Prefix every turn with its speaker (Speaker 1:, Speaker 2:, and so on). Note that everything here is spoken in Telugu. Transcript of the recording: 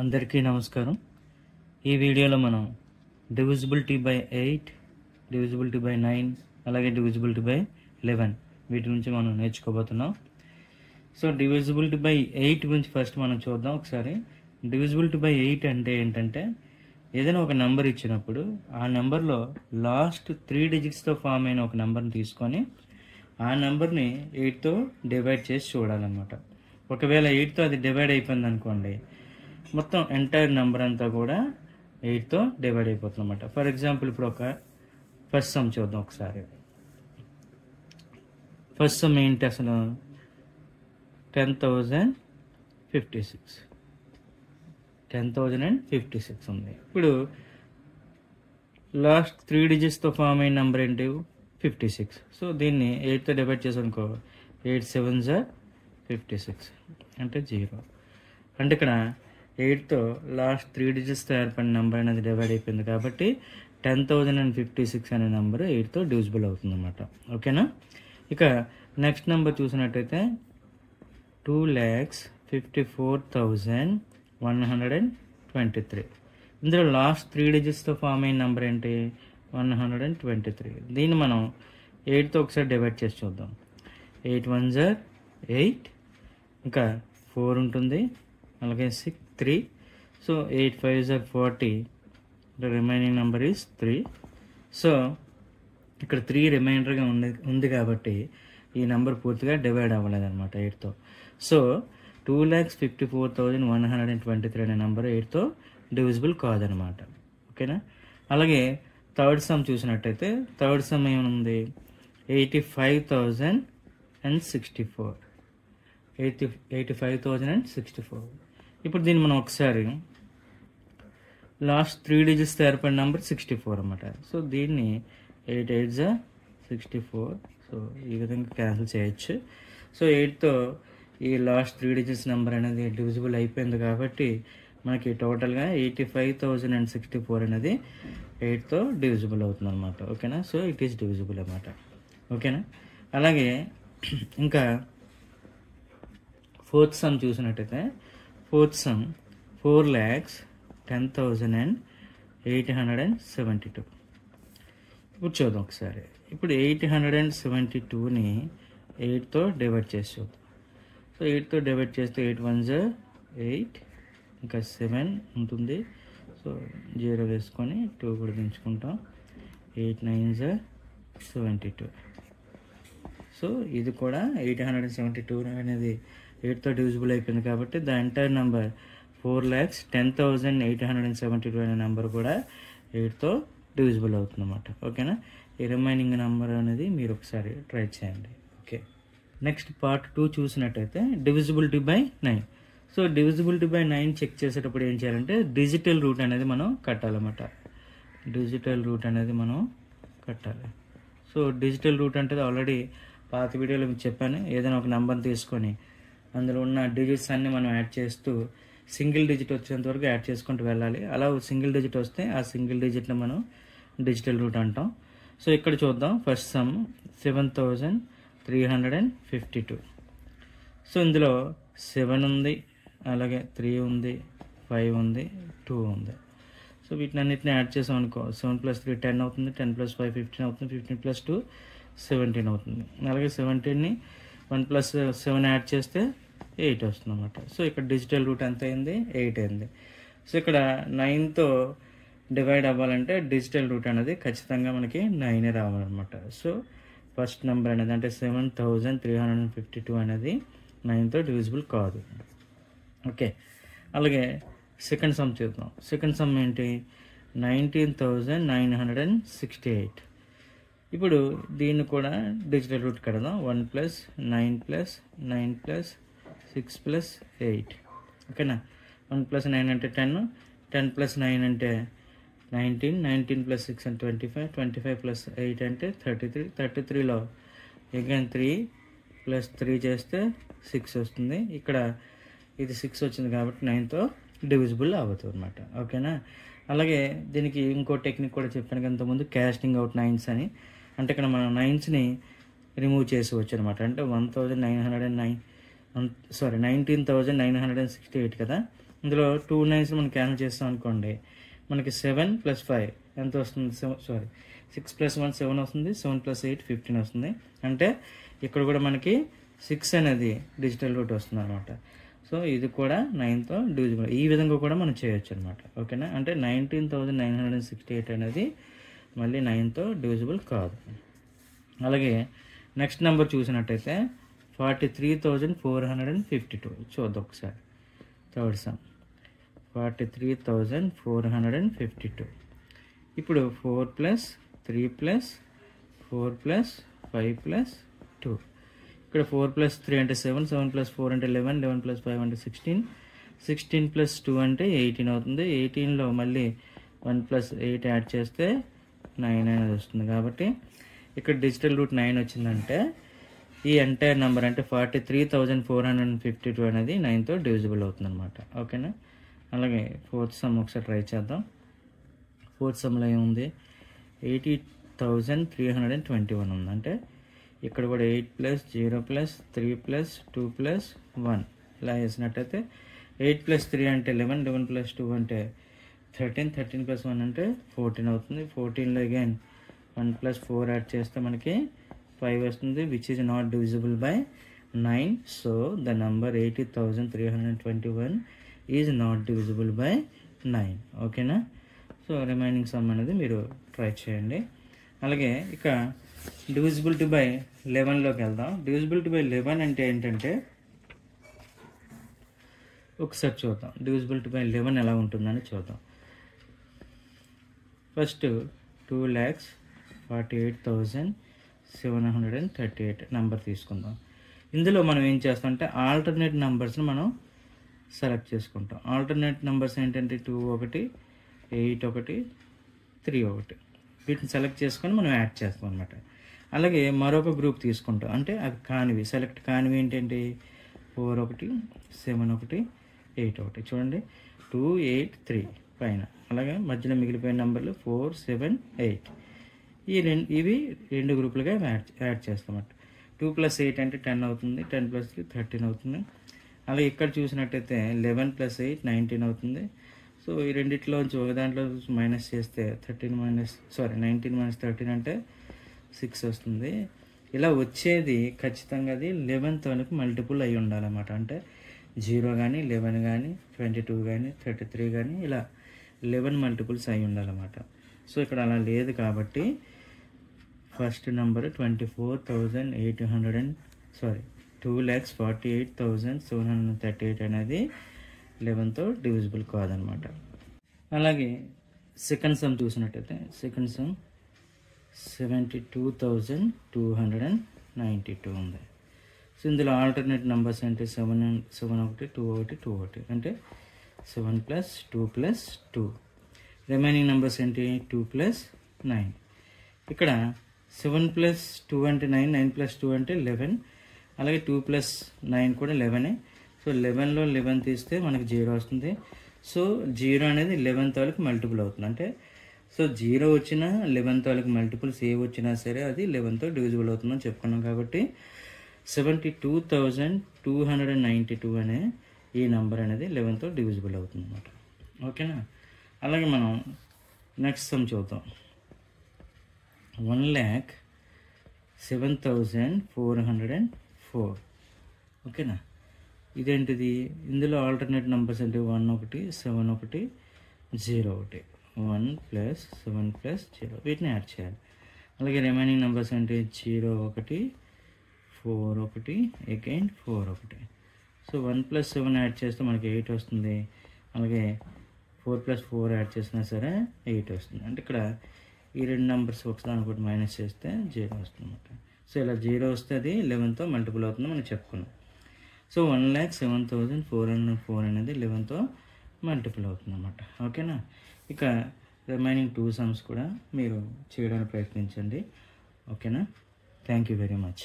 Speaker 1: అందరికీ నమస్కారం. ఈ వీడియోలో మనం డివిజిబిలిటీ బై 8, డివిజిబిలిటీ బై 9, అలాగే డివిజిబిలిటీ బై 11 వీటి గురించి మనం నేర్చుకోబోతున్నాం. సో డివిజిబిలిటీ బై 8 గురించి ఫస్ట్ మనం చూద్దాం ఒకసారి. డివిజిబిలిటీ బై 8 అంటే ఏంటంటే, ఏదైనా ఒక నెంబర్ ఇచ్చినప్పుడు ఆ నెంబర్లో లాస్ట్ 3 డిజిట్స్తో ఫామ్ అయిన ఒక నెంబర్ని తీసుకొని ఆ నెంబర్ని 8తో డివైడ్ చేసి చూడాలన్నమాట. ఒకవేళ 8తో అది డివైడ్ అయిపోయింది అనుకోండి, మొత్తం ఎంటైర్ నెంబర్ అంతా కూడా 8తో డివైడ్ అయిపోతుంది అన్నమాట. ఫర్ ఎగ్జాంపుల్ ఇప్పుడు ఒక ఫస్ట్ సమ్ చూద్దాం ఒకసారి. ఫస్ట్ సమ్ ఏంటి అసలు? 10,056 10,056 ఉంది. ఇప్పుడు లాస్ట్ 3 డిజిట్స్తో ఫామ్ అయిన నెంబర్ ఏంటి? 56. సో దీన్ని 8తో డివైడ్ చేసానుకో, 8 7s are 56 అంటే 0. అంటే ఇక్కడ 8తో లాస్ట్ 3 డిజిట్స్తో ఏర్పడిన నెంబర్ అనేది డివైడ్ అయిపోయింది కాబట్టి 10,056 అనే నెంబర్ 8తో డివిజిబుల్ అవుతుంది అన్నమాట. ఓకేనా? ఇక నెక్స్ట్ నెంబర్ చూసినట్టయితే 2,54,123. ఇందులో లాస్ట్ 3 డిజిట్స్తో ఫామ్ అయిన నెంబర్ ఏంటి? 123. దీన్ని మనం 8తో ఒకసారి డివైడ్ చేసి చూద్దాం. 8 1s are 8, ఇంకా 4 ఉంటుంది, అలాగే 6 3. So 8 5s are 40. The remaining number is 3. So ఇక్కడ 3 రిమైండర్గా ఉంది కాబట్టి ఈ నెంబర్ పూర్తిగా డివైడ్ అవ్వలేదు అనమాట 8తో. సో 2,54,123 అనే నెంబర్ 8తో డివిజిబుల్ కాదనమాట. ఓకేనా? అలాగే థర్డ్ సమ్ చూసినట్టయితే థర్డ్ సమ్ ఏముంది? 85,064. 85,064. ఇప్పుడు దీన్ని మనం ఒకసారి లాస్ట్ 3 డిజిట్స్తో ఏర్పడిన నెంబర్ 64 అన్నమాట. సో దీన్ని 8 8s are 64. సో ఈ విధంగా క్యాన్సిల్ చేయొచ్చు. సో 8తో ఈ లాస్ట్ 3 డిజిట్స్ నెంబర్ అనేది డివిజిబుల్ అయిపోయింది కాబట్టి మనకి టోటల్గా 85,064 అనేది 8తో డివిజిబుల్ అవుతుంది అనమాట. ఓకేనా? సో ఇట్ ఈస్ డివిజిబుల్ అన్నమాట. ఓకేనా? అలాగే ఇంకా ఫోర్త్ సమ్ చూసినట్టయితే ఫోర్త్ సమ్ 4,10,872. ఇప్పుడు చూద్దాం ఒకసారి. ఇప్పుడు 872ని 8తో డివైడ్ చేసి చూద్దాం. సో 8తో డివైడ్ చేస్తే 8 1s are 8, ఇంకా 7 ఉంటుంది. సో 0 వేసుకొని 2 కూడా దించుకుంటాం. 8 9s are 72. సో ఇది కూడా 872 అనేది 8తో డివిజిబుల్ అయిపోయింది కాబట్టి ద ఎంటైర్ నెంబర్ 4,10,872 అనే నెంబర్ కూడా 8తో డివిజిబుల్ అవుతుంది అన్నమాట. ఓకేనా? ఈ రిమైనింగ్ నెంబర్ అనేది మీరు ఒకసారి ట్రై చేయండి. ఓకే, నెక్స్ట్ పార్ట్ 2 చూసినట్టయితే divisibility by 9. So divisibility by 9 check చేసేటప్పుడు ఏం చేయాలంటే డిజిటల్ రూట్ అనేది మనం కట్టాలన్నమాట. డిజిటల్ రూట్ అనేది మనం కట్టాలి. సో డిజిటల్ రూట్ అంటే ఆల్రెడీ పాత వీడియోలో మీకు చెప్పాను. ఏదైనా ఒక నెంబర్ని తీసుకొని అందులో ఉన్న డిజిట్స్ అన్ని మనం యాడ్ చేస్తూ సింగిల్ డిజిట్ వచ్చేంత వరకు యాడ్ చేసుకుంటూ వెళ్ళాలి. అలా సింగిల్ డిజిట్ వస్తే ఆ సింగిల్ డిజిట్ని మనం డిజిటల్ రూట్ అంటాం. సో ఇక్కడ చూద్దాం. First some 7,352. సో ఇందులో 7 ఉంది, అలాగే 3 ఉంది, 5 ఉంది, 2 ఉంది. సో వీటిని అన్నిటిని యాడ్ చేసాం అనుకో, 7 + 3 10 అవుతుంది, 10 + 5 15 అవుతుంది, 15 + 2 17 అవుతుంది. అలాగే 17ని 1 + 7 యాడ్ చేస్తే 8 వస్తుంది అన్నమాట. సో ఇక్కడ డిజిటల్ రూట్ ఎంత అయింది? 8 అయింది. సో ఇక్కడ 9తో డివైడ్ అవ్వాలంటే డిజిటల్ రూట్ అనేది ఖచ్చితంగా మనకి 9 రావాలన్నమాట. సో ఫస్ట్ నెంబర్ అనేది అంటే 7,352 అనేది 9తో డివిజిబుల్ కాదు. ఓకే, అలాగే సెకండ్ సమ్ చూద్దాం. సెకండ్ సమ్ ఏంటి? 19,968. ఇప్పుడు దీన్ని కూడా డిజిటల్ రూట్ కడదాం. 1 + 9 + 9 + 6 + 8. ఓకేనా? 1 + 9 అంటే 10, 10 + 9 అంటే 19, 19 + 6 అంటే 25, 25 + 8 అంటే 33, 33లో అగైన్ 3 + 3 చేస్తే 6 వస్తుంది. ఇక్కడ ఇది 6 వచ్చింది కాబట్టి 9తో డివిజిబుల్ అవుతుంది అనమాట. ఓకేనా? అలాగే దీనికి ఇంకో టెక్నిక్ కూడా చెప్పాను కదా ఇంతకుముందు, క్యాస్టింగ్ అవుట్ 9s అని. అంటే ఇక్కడ మనం 9స్ని రిమూవ్ చేసేవచ్చు అనమాట. అంటే 1968 కదా, ఇందులో 2 9s మనం క్యాన్సిల్ చేస్తాం అనుకోండి, మనకి 7 + 5 ఎంత వస్తుంది? 6 + 1 7 వస్తుంది, 7 + 8 15 వస్తుంది. అంటే ఇక్కడ కూడా మనకి 6 అనేది డిజిటల్ రూట్ వస్తుంది అనమాట. సో ఇది కూడా 9తో డివిజిబుల్. ఈ విధంగా కూడా మనం చేయొచ్చు అనమాట. ఓకేనా? అంటే 19,968 అనేది మళ్ళీ 9తో డివిజిబుల్ కాదు. అలాగే నెక్స్ట్ నెంబర్ చూసినట్టయితే 43,452. చూద్దాం ఒకసారి. Third sum 43,452. ఇప్పుడు 4 + 3 + 4 + 5 + 2. ఇక్కడ 4 + 3 అంటే 7, 7 + 4 అంటే 11, 11 + 5 అంటే 16, 16 + 2 అంటే 18 అవుతుంది. 18లో మళ్ళీ 1 + 8 యాడ్ చేస్తే 9 అనేది వస్తుంది. కాబట్టి ఇక్కడ డిజిటల్ రూట్ 9 వచ్చిందంటే ఈ ఎంటైర్ నెంబర్ అంటే 43,452 అనేది 9తో డివిజిబుల్ అవుతుంది అనమాట. ఓకేనా? అలాగే ఫోర్త్ సమ్ ఒకసారి ట్రై చేద్దాం. ఫోర్త్ సమ్లో ఏముంది? 80,321 ఉంది. అంటే ఇక్కడ కూడా 8 + 0 + 3 + 2 + 1 ఇలా వేసినట్టయితే 8 + 3 అంటే 11, 11 + 2 అంటే 13, 13 + 1 అంటే 14 అవుతుంది. 14లో అగైన్ 1 + 4 యాడ్ చేస్తే మనకి 5 వస్తుంది, which is not divisible by 9. So the number 80,321 is not divisible by 9. ఓకేనా? సో రిమైనింగ్ సమ్ అనేది మీరు ట్రై చేయండి. అలాగే ఇక డివిజిబిలిటీ బై 11లోకి వెళ్దాం. డివిజిబిలిటీ బై 11 అంటే ఏంటంటే ఒకసారి చూద్దాం. డివిజిబిలిటీ బై 11 ఎలా ఉంటుందని చూద్దాం. ఫస్ట్ 2,48,738 నెంబర్ తీసుకుందాం. ఇందులో మనం ఏం చేస్తాం అంటే ఆల్టర్నేట్ నెంబర్స్ని మనం సెలెక్ట్ చేసుకుంటాం. ఆల్టర్నేట్ నెంబర్స్ ఏంటంటే 2 1, 8 1, 3 1. వీటిని సెలెక్ట్ చేసుకొని మనం యాడ్ చేస్తాం అనమాట. అలాగే మరొక గ్రూప్ తీసుకుంటాం. అంటే అది కానివి, సెలెక్ట్ కానివి ఏంటంటే 4 1, 7 1, 8 1. చూడండి 2 8 3 పైన. అలాగే మధ్యలో మిగిలిపోయిన నెంబర్లు 4 7 8. ఇవి రెండు గ్రూపులుగా యాడ్ చేస్తామన్నమాట. 2 + 8 అంటే 10 అవుతుంది, 10 + 3 13 అవుతుంది. అలాగే ఇక్కడ చూసినట్టయితే 11 + 8 19 అవుతుంది. సో ఈ రెండిట్లోంచి ఒక దాంట్లో మైనస్ చేస్తే 19 - 13 అంటే 6 వస్తుంది. ఇలా వచ్చేది ఖచ్చితంగా అది 11 తోనికి మల్టిపుల్ అయి ఉండాలన్నమాట. అంటే 0 కానీ 11 కానీ 22 కానీ 33 కానీ ఇలా 11 మల్టిపుల్స్ అయి ఉండాలన్నమాట. సో ఇక్కడ అలా లేదు కాబట్టి ఫస్ట్ నెంబర్ 2,48,738 అనేది 11తో డివిజిబుల్ కాదనమాట. అలాగే సెకండ్ సమ్ చూసినట్టయితే సెకండ్ సమ్ 72,292 ఉంది. సో ఇందులో ఆల్టర్నేట్ నెంబర్స్ అంటే 7 1 2 1 2 1 అంటే 7 + 2 + 2. రిమైనింగ్ నెంబర్స్ ఏంటి? 2 + 9. ఇక్కడ 7 + 2 అంటే 9, 9 + 2 అంటే 11. అలాగే 2 + 9 కూడా 11. సో 11లో 11 తీస్తే మనకి 0 వస్తుంది. సో 0 అనేది 11 తాలూకు మల్టిపుల్ అవుతుంది. అంటే సో 0 వచ్చినా 11 తాలూకు మల్టిపుల్స్ ఏ వచ్చినా సరే అది 11తో డివిజిబుల్ అవుతుందని చెప్పుకున్నాం. కాబట్టి 72,292 అనే ఈ నెంబర్ అనేది 11తో డివిజిబుల్ అవుతుంది అన్నమాట. ఓకేనా? అలాగే మనం నెక్స్ట్ సమ్ చూద్దాం. 1,07,404. ఓకేనా? ఇదేంటిది? ఇందులో ఆల్టర్నేట్ నెంబర్స్ అంటే 1 1 7 1 0 1 1 + 7 + 0 వీటిని యాడ్ చేయాలి. అలాగే రిమైనింగ్ నెంబర్స్ అంటే 0 1 4 1 అగైన్ 4 1. సో 1 + 7 యాడ్ చేస్తే మనకి 8 వస్తుంది. అలాగే 4 + 4 యాడ్ చేసినా సరే 8 వస్తుంది. అంటే ఇక్కడ ఈ రెండు నెంబర్స్ ఒకసారి మైనస్ చేస్తే 0 వస్తుంది అన్నమాట. సో ఇలా 0 వస్తే అది 11తో మల్టిపుల్ అవుతుందో మనం చెప్పుకున్నాం. సో 1,07,404 అనేది 11తో మల్టిపుల్ అవుతుంది అన్నమాట. ఓకేనా? ఇక రిమైనింగ్ 2 సమ్స్ కూడా మీరు చేయడానికి ప్రయత్నించండి. ఓకేనా? Thank you very much.